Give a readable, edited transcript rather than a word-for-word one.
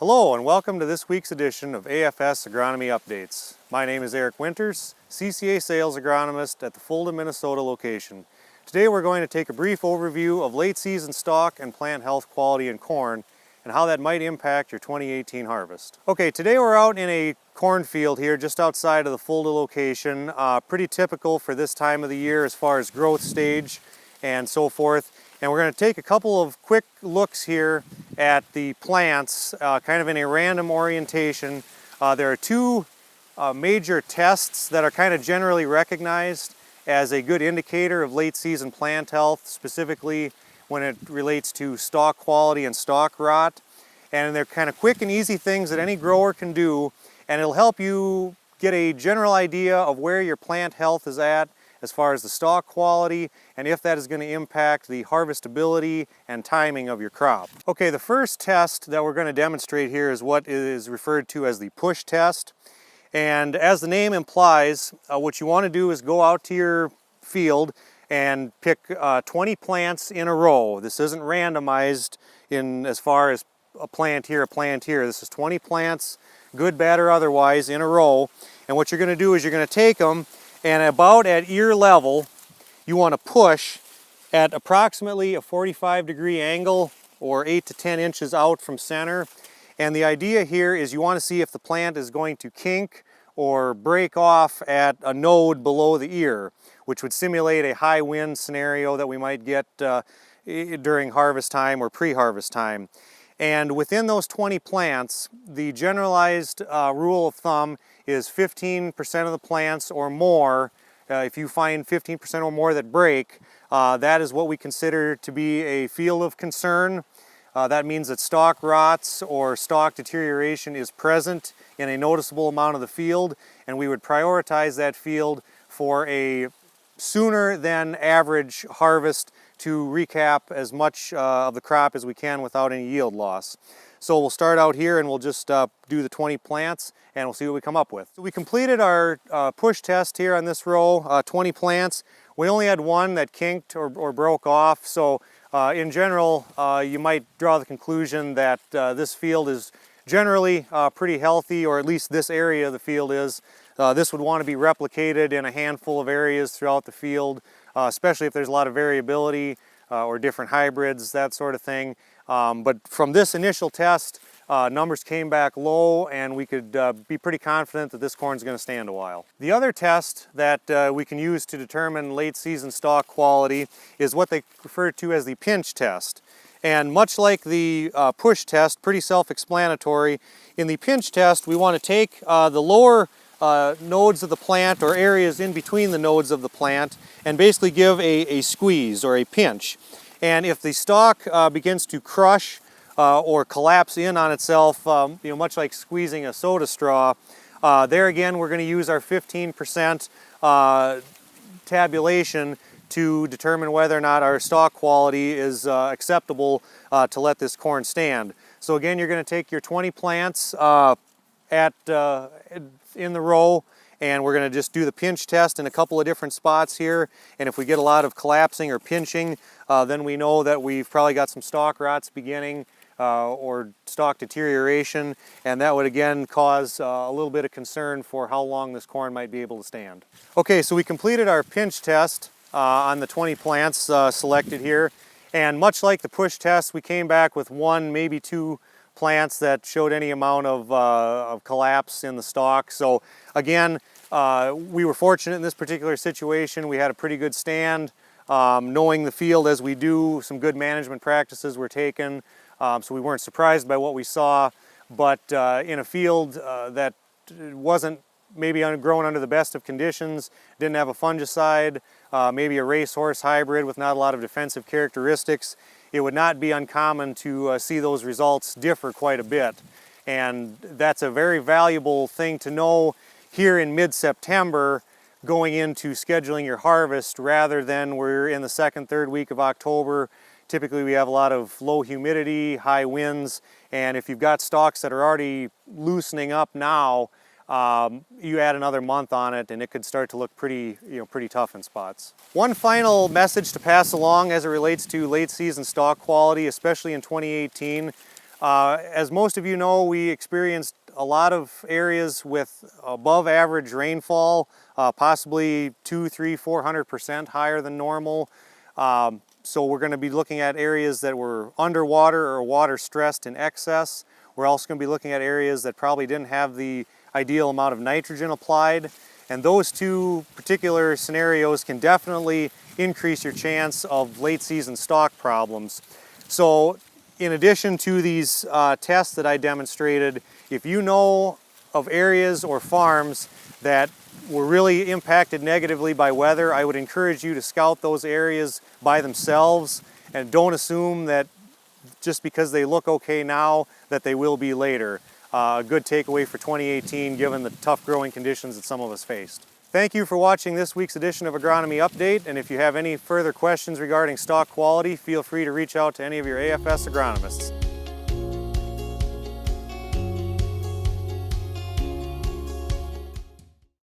Hello and welcome to this week's edition of AFS Agronomy Updates. My name is Eric Winters, CCA Sales Agronomist at the Fulda, Minnesota location. Today we're going to take a brief overview of late season stalk and plant health quality in corn and how that might impact your 2018 harvest. Okay, today we're out in a cornfield here just outside of the Fulda location. Pretty typical for this time of the year as far as growth stage and so forth. And we're going to take a couple of quick looks here at the plants, kind of in a random orientation. There are two major tests that are kind of generally recognized as a good indicator of late season plant health, specifically when it relates to stalk quality and stalk rot. And they're kind of quick and easy things that any grower can do, and it'll help you get a general idea of where your plant health is at as far as the stalk quality and if that is going to impact the harvestability and timing of your crop. Okay, the first test that we're going to demonstrate here is what is referred to as the push test. And as the name implies, what you want to do is go out to your field and pick 20 plants in a row. This isn't randomized in as far as a plant here, a plant here. This is 20 plants, good, bad, or otherwise, in a row. And what you're going to do is you're going to take them, and about at ear level, you want to push at approximately a 45-degree angle or 8 to 10 inches out from center. And the idea here is you want to see if the plant is going to kink or break off at a node below the ear, which would simulate a high wind scenario that we might get during harvest time or pre-harvest time. And within those 20 plants, the generalized rule of thumb is 15% of the plants or more. If you find 15% or more that break, that is what we consider to be a field of concern. That means that stalk rots or stalk deterioration is present in a noticeable amount of the field, and we would prioritize that field for a sooner than average harvest to recap as much of the crop as we can without any yield loss. So we'll start out here and we'll just do the 20 plants and we'll see what we come up with. So we completed our push test here on this row, 20 plants. We only had one that kinked or broke off, so in general you might draw the conclusion that this field is generally pretty healthy, or at least this area of the field is. This would want to be replicated in a handful of areas throughout the field, especially if there's a lot of variability or different hybrids, that sort of thing. But from this initial test, numbers came back low, and we could be pretty confident that this corn is going to stand a while. The other test that we can use to determine late season stalk quality is what they refer to as the pinch test. And much like the push test, pretty self-explanatory, in the pinch test we want to take the lower nodes of the plant or areas in between the nodes of the plant and basically give a squeeze or a pinch. And if the stalk begins to crush or collapse in on itself, much like squeezing a soda straw, there again we're going to use our 15% tabulation to determine whether or not our stalk quality is acceptable to let this corn stand. So again, you're going to take your 20 plants in the row, and we're going to just do the pinch test in a couple of different spots here. And if we get a lot of collapsing or pinching, then we know that we've probably got some stalk rots beginning or stalk deterioration, and that would again cause a little bit of concern for how long this corn might be able to stand. Okay, so we completed our pinch test on the 20 plants selected here, and much like the push test, we came back with one, maybe two plants that showed any amount of collapse in the stalk. So again, we were fortunate in this particular situation. We had a pretty good stand. Knowing the field as we do, some good management practices were taken, so we weren't surprised by what we saw. But in a field that wasn't maybe grown under the best of conditions, didn't have a fungicide, maybe a racehorse hybrid with not a lot of defensive characteristics, it would not be uncommon to see those results differ quite a bit. And that's a very valuable thing to know here in mid-September going into scheduling your harvest, rather than we're in the second, third week of October. Typically we have a lot of low humidity, high winds, and if you've got stalks that are already loosening up now, you add another month on it and it could start to look pretty tough in spots. One final message to pass along as it relates to late season stalk quality, especially in 2018. As most of you know, we experienced a lot of areas with above average rainfall, possibly 200, 300, 400% higher than normal. So we're going to be looking at areas that were underwater or water stressed in excess. We're also going to be looking at areas that probably didn't have the ideal amount of nitrogen applied. And those two particular scenarios can definitely increase your chance of late season stalk problems. So in addition to these tests that I demonstrated, if you know of areas or farms that were really impacted negatively by weather, I would encourage you to scout those areas by themselves and don't assume that just because they look okay now that they will be later. A good takeaway for 2018 given the tough growing conditions that some of us faced. Thank you for watching this week's edition of Agronomy Update, and if you have any further questions regarding stalk quality, feel free to reach out to any of your AFS agronomists.